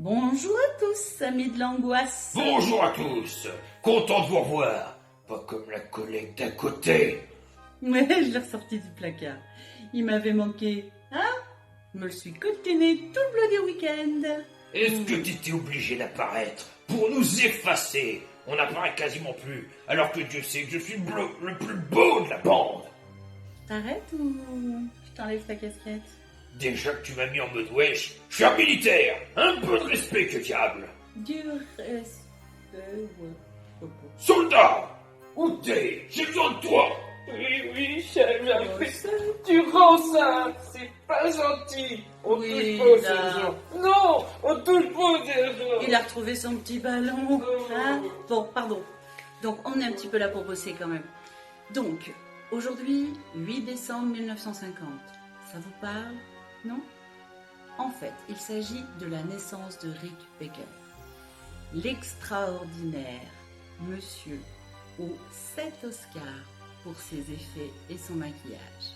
Bonjour à tous, amis de l'angoisse. Bonjour à tous, content de vous revoir. Pas comme la collègue d'à côté. Ouais, je l'ai ressorti du placard. Il m'avait manqué, hein? Me le suis coltiné tout le bloody week-end. Est-ce que t'étais obligé d'apparaître pour nous effacer? On n'apparaît quasiment plus, alors que Dieu sait que je suis le plus beau de la bande. T'arrêtes ou je t'enlève ta casquette? Déjà que tu m'as mis en mode wesh, je suis un militaire. Un peu de respect que diable. Du respect, ouais. Soldat, où t'es? J'ai besoin de toi. Oui, chef, tu rends ça, c'est pas gentil. On Oui, touche pas au là. sergent. Non, on touche pas au sergent. Il a retrouvé son petit ballon. Hein? Bon, pardon. Donc, on est un petit peu là pour bosser quand même. Donc, aujourd'hui, 8 décembre 1950. Ça vous parle? Non? En fait, il s'agit de la naissance de Rick Baker. L'extraordinaire monsieur aux 7 Oscars pour ses effets et son maquillage.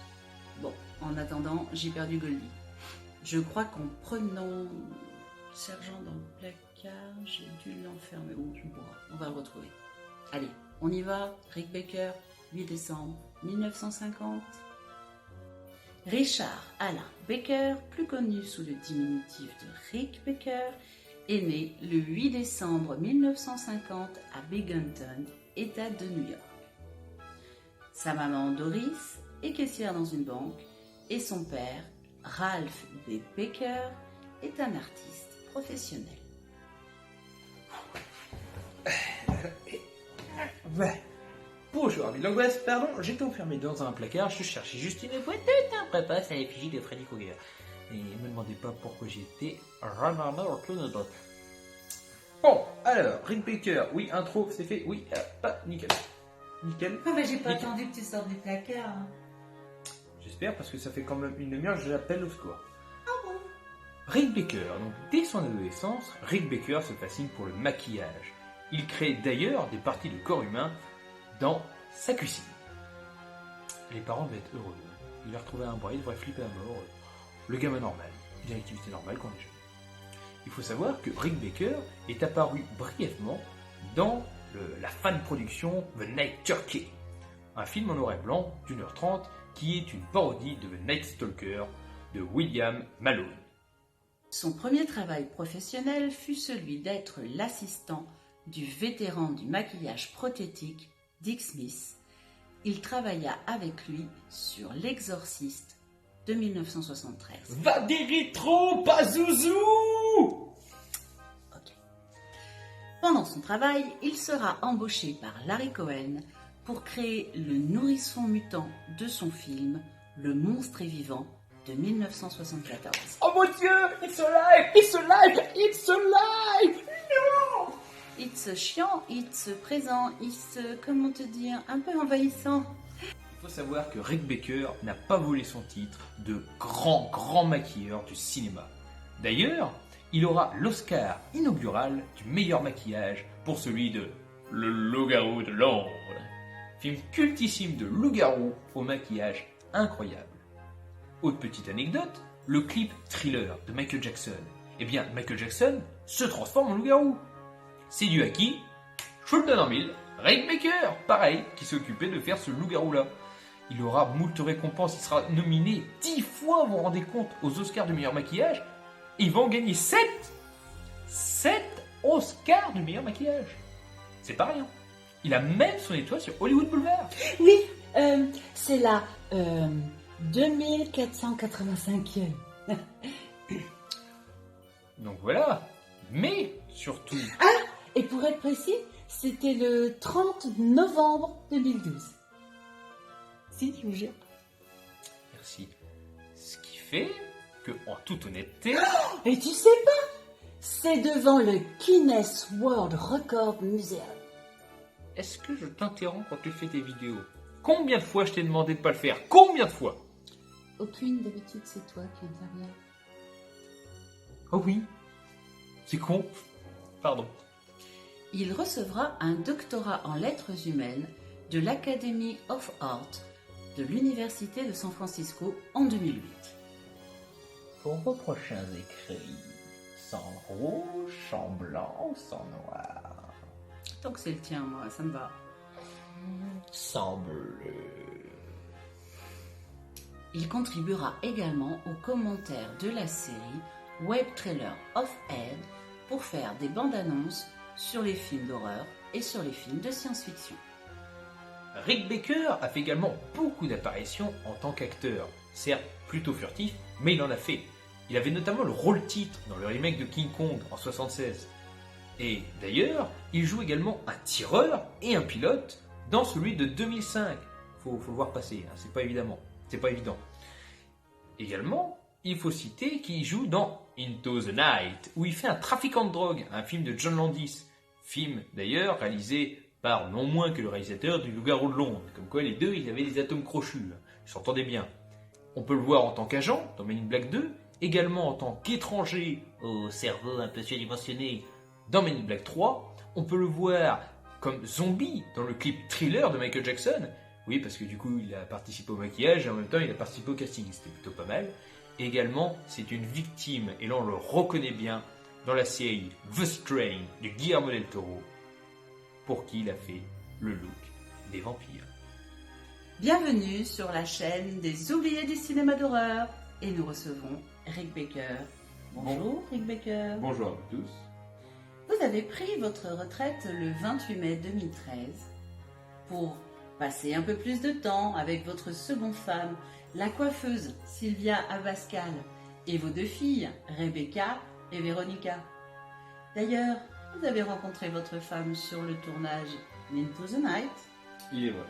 Bon, en attendant, j'ai perdu Goldie. Je crois qu'en prenant Sergent dans le placard, j'ai dû l'enfermer. Bon, on va le retrouver. Allez, on y va. Rick Baker, 8 décembre 1950. Richard Alain Baker, plus connu sous le diminutif de Rick Baker, est né le 8 décembre 1950 à Binghamton, État de New York. Sa maman Doris est caissière dans une banque et son père, Ralph B. Baker, est un artiste professionnel. Ouais. Bonjour, ami de l'angoisse, pardon, j'étais enfermé dans un placard, je cherchais juste une boîte de prépasse à l'effigie de Freddy Krueger. Et ne me demandez pas pourquoi j'étais rarement au clown de droite. Bon, alors, Rick Baker, oui, intro, c'est fait, oui, pas nickel. Nickel. Ah bah j'ai pas Nickel. attendu que tu sortes du placard. Hein. J'espère, parce que ça fait quand même une demi-heure que je l'appelle au secours. Ah bon? Rick Baker, donc dès son adolescence, Rick Baker se fascine pour le maquillage. Il crée d'ailleurs des parties de corps humain dans sa cuisine. Les parents devaient être heureux. Il a retrouvé un bras, il devrait flipper à mort. Le gamin normal, une activité normale quand on est jeune. Il faut savoir que Rick Baker est apparu brièvement dans la fan production The Night Turkey, un film en noir et blanc d'1h30 qui est une parodie de The Night Stalker de William Malone. Son premier travail professionnel fut celui d'être l'assistant du vétéran du maquillage prothétique Dick Smith. Il travailla avec lui sur L'Exorciste de 1973. Va des rétro, pas zouzou. Ok. Pendant son travail, il sera embauché par Larry Cohen pour créer le nourrisson mutant de son film Le Monstre est vivant de 1974. Oh mon Dieu, it's alive, it's alive, it's alive. It's chiant, it's présent, it's, comment te dire, un peu envahissant. Il faut savoir que Rick Baker n'a pas volé son titre de grand maquilleur du cinéma. D'ailleurs, il aura l'Oscar inaugural du meilleur maquillage pour celui de Le Loup-garou de Londres. Film cultissime de loup-garou au maquillage incroyable. Autre petite anecdote, le clip Thriller de Michael Jackson. Eh bien, Michael Jackson se transforme en loup-garou. C'est dû à qui? Je vous le donne en mille. Rick Baker, pareil, qui s'est occupé de faire ce loup-garou-là. Il aura moult récompenses, il sera nominé 10 fois, vous vous rendez compte, aux Oscars du meilleur maquillage. Et il va en gagner 7 Oscars du meilleur maquillage. C'est pas rien. Il a même son étoile sur Hollywood Boulevard. Oui, c'est la 2485e. Donc voilà. Mais surtout... Et pour être précis, c'était le 30 novembre 2012. Si, je vous jure. Merci. Ce qui fait que, en toute honnêteté... Et tu sais pas, c'est devant le Guinness World Record Museum. Est-ce que je t'interromps quand tu fais tes vidéos? Combien de fois je t'ai demandé de pas le faire? Combien de fois? Aucune, d'habitude, c'est toi qui interviens. Oh oui. C'est con. Pardon. Il recevra un doctorat en lettres humaines de l'Academy of Art de l'Université de San Francisco en 2008. Pour vos prochains écrits, sans rouge, sans blanc, sans noir, Tant que c'est le tien, moi, ça me va. sans bleu. Il contribuera également aux commentaires de la série Web Trailer of Ed pour faire des bandes annonces sur les films d'horreur et sur les films de science-fiction. Rick Baker a fait également beaucoup d'apparitions en tant qu'acteur, certes plutôt furtif, mais il en a fait. Il avait notamment le rôle-titre dans le remake de King Kong en 1976. Et d'ailleurs, il joue également un tireur et un pilote dans celui de 2005. Faut le voir passer, hein, c'est pas évident. Également, il faut citer qu'il joue dans Into the Night, où il fait un trafiquant de drogue, un film de John Landis. Film d'ailleurs réalisé par non moins que le réalisateur du Loup-garou de Londres. Comme quoi les deux, ils avaient des atomes crochus. Ils s'entendaient bien. On peut le voir en tant qu'agent dans Men in Black 2, également en tant qu'étranger au cerveau un peu surdimensionné dans Men in Black 3. On peut le voir comme zombie dans le clip Thriller de Michael Jackson. Oui, parce que du coup, il a participé au maquillage et en même temps, il a participé au casting. C'était plutôt pas mal. Également, c'est une victime, et là on le reconnaît bien, dans la série The Strain de Guillermo del Toro, pour qui il a fait le look des vampires. Bienvenue sur la chaîne des oubliés du cinéma d'horreur et nous recevons Rick Baker. Bonjour Rick Baker. Bonjour à vous tous. Vous avez pris votre retraite le 28 mai 2013 pour passer un peu plus de temps avec votre seconde femme, la coiffeuse Sylvia Abascal, et vos deux filles, Rebecca et Véronica. D'ailleurs, vous avez rencontré votre femme sur le tournage Into the Night. Il est vrai.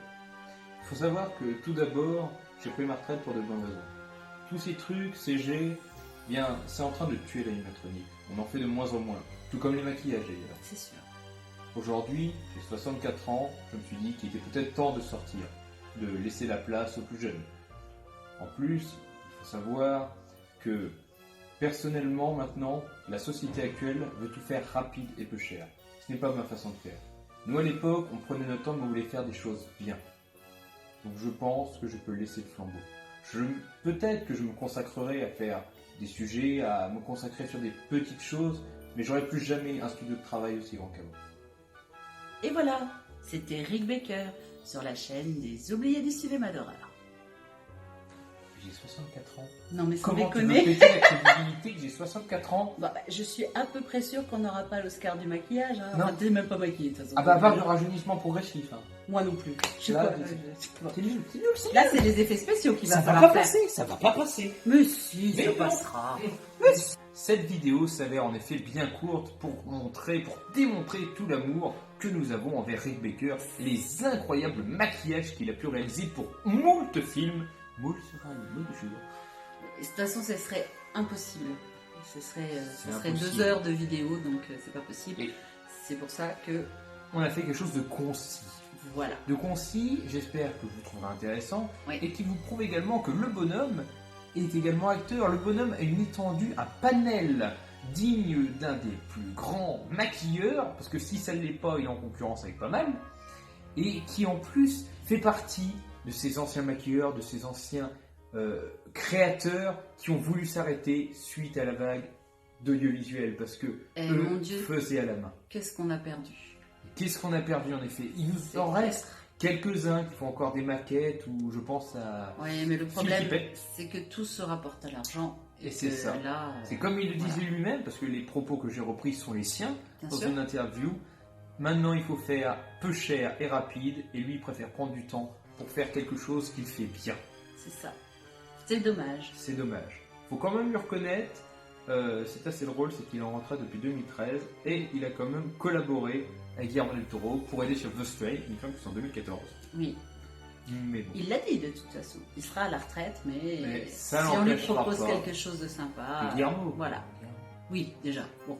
Il faut savoir que tout d'abord, j'ai pris ma retraite pour de bonnes raisons. Tous ces trucs, CG, bien, c'est en train de tuer l'animatronique. On en fait de moins en moins. Tout comme les maquillages d'ailleurs. C'est sûr. Aujourd'hui, j'ai 64 ans, je me suis dit qu'il était peut-être temps de sortir, de laisser la place aux plus jeunes. En plus, il faut savoir que personnellement maintenant, la société actuelle veut tout faire rapide et peu cher. Ce n'est pas ma façon de faire. Nous à l'époque, on prenait notre temps mais on voulait faire des choses bien. Donc je pense que je peux laisser le flambeau. Peut-être que je me consacrerai à faire des sujets, à me consacrer sur des petites choses, mais j'aurai plus jamais un studio de travail aussi grand qu'avant. Et voilà, c'était Rick Baker sur la chaîne des oubliés du cinéma d'horreur. J'ai 64 ans. Non mais sans Comment tu veux déconner. péter la crédibilité que j'ai 64 ans? Bah, je suis à peu près sûre qu'on n'aura pas l'Oscar du maquillage. Hein. Non. Enfin, t'es même pas maquillée de toute façon. Ah bah avoir du rajeunissement progressif. Hein. Moi non plus. Je sais Là, pas. C'est nul, Là, c'est les effets spéciaux qu'il va Ça va falloir pas faire. passer, ça va pas passer. Mais si, Mais ça non. passera. Cette vidéo s'avère en effet bien courte pour démontrer tout l'amour que nous avons envers Rick Baker, les incroyables maquillages qu'il a pu réaliser pour moult films, moult sera le mot du jour. De toute façon, ce serait impossible. Ce serait impossible. 2 heures de vidéo, donc c'est pas possible. Et- C'est pour ça que, On a fait quelque chose de concis. voilà. De concis, j'espère que vous trouverez intéressant, Oui. et qui vous prouve également que le bonhomme est également acteur. Le bonhomme a une étendue, un panel digne d'un des plus grands maquilleurs, parce que si ça ne l'est pas, il est en concurrence avec pas mal, et qui en plus fait partie de ces anciens maquilleurs, de ces anciens créateurs qui ont voulu s'arrêter suite à la vague d'audiovisuel, parce que Eh, eux mon Dieu. faisaient à la main. Qu'est-ce qu'on a perdu? Qu'est-ce qu'on a perdu en effet? Il nous C'est en clair. reste quelques-uns qui font encore des maquettes, ou je pense à... Oui, mais le problème, qui paie. c'est que tout se rapporte à l'argent. Et c'est que ça. Là, C'est comme il le voilà. disait lui-même, parce que les propos que j'ai repris sont les siens Bien dans sûr. une interview. Maintenant, il faut faire peu cher et rapide, et lui, il préfère prendre du temps pour faire quelque chose qu'il fait bien. C'est ça. C'est dommage. C'est dommage. Faut quand même lui reconnaître, c'est assez drôle, c'est qu'il est en retraite depuis 2013, et il a quand même collaboré avec Guillermo del Toro pour aider sur The Strain, une film qui est en 2014. Oui. Mais bon. Il l'a dit de toute façon. Il sera à la retraite, mais ça si on lui l'empêchera propose pas. quelque chose de sympa. Et Guillermo. Voilà. Oui, déjà. Bon,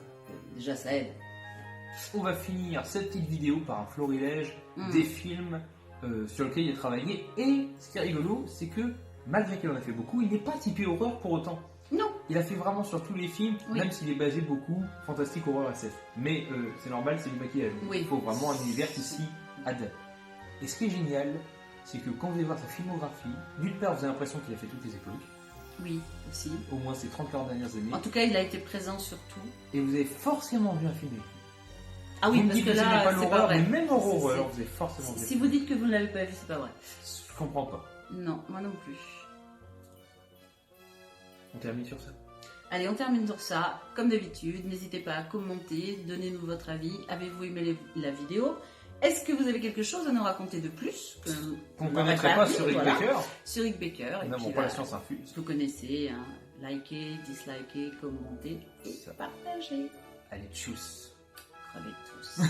déjà ça aide. On va finir cette petite vidéo par un florilège Mm. des films sur lesquels il a travaillé. Et ce qui est rigolo, c'est que malgré qu'il en a fait beaucoup, il n'est pas typé horreur pour autant. Non. Il a fait vraiment sur tous les films, Oui. même s'il est basé beaucoup fantastique, horreur, SF. Mais c'est normal, c'est du maquillage. Oui. Il faut vraiment un univers qui s'y adapte. Et ce qui est génial, c'est que quand vous allez voir sa filmographie, d'une part, vous avez l'impression qu'il a fait toutes les époques. Oui, aussi. au moins ces 30-40 dernières années. En tout cas, il a été présent sur tout. Et vous avez forcément vu un film avec lui. Ah oui, Vous me parce dites que vous aimez là, pas c'est pas l'horreur, vrai. mais même en C'est- horreur, vous avez forcément vu. Si vous dites que vous ne l'avez pas vu, c'est pas vrai. Je comprends pas. Non, moi non plus. On termine sur ça. Allez, on termine sur ça. Comme d'habitude, n'hésitez pas à commenter, donnez-nous votre avis. Avez-vous aimé la vidéo? Est-ce que vous avez quelque chose à nous raconter de plus On ne n'aurait connaîtrait pas dit, sur Rick voilà. Baker. Sur Rick Baker. Nous Et n'avons puis, pas la bah, science infuse. vous connaissez, hein, likez, dislikez, commentez et Ça. partagez. Allez, tchuss. Crevez tous.